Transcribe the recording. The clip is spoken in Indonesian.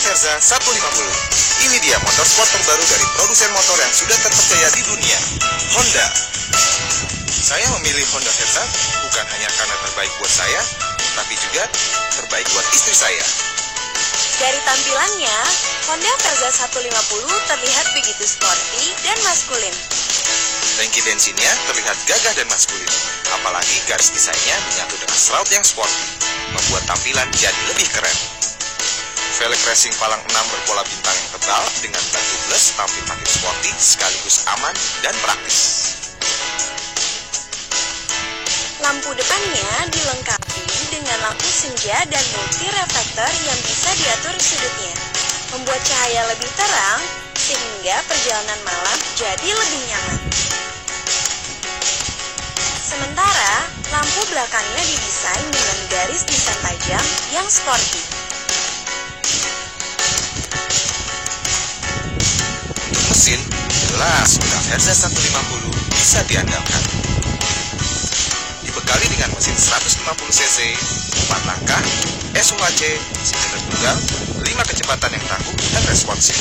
Verza 150. Ini dia motorsport terbaru dari produsen motor yang sudah terpercaya di dunia, Honda. Saya memilih Honda Verza bukan hanya karena terbaik buat saya, tapi juga terbaik buat istri saya. Dari tampilannya, Honda Verza 150 terlihat begitu sporty dan maskulin. Tangki bensinnya terlihat gagah dan maskulin, apalagi garis desainnya menyatu dengan shroud yang sporty, membuat tampilan jadi lebih keren. Velg racing palang 6 berpola bintang yang tebal dengan ban tubeless tampil makin sporty sekaligus aman dan praktis. Lampu depannya dilengkapi dengan lampu senja dan multi reflektor yang bisa diatur sudutnya, membuat cahaya lebih terang sehingga perjalanan malam jadi lebih nyaman. Sementara, lampu belakangnya didesain dengan garis desain tajam yang sporty. Untuk mesin, jelas Honda Verza 150 bisa diandalkan. Dibekali dengan mesin 150 cc, 4 langkah, SUHC, silinder tunggal, 5 kecepatan yang tangguh dan responsif.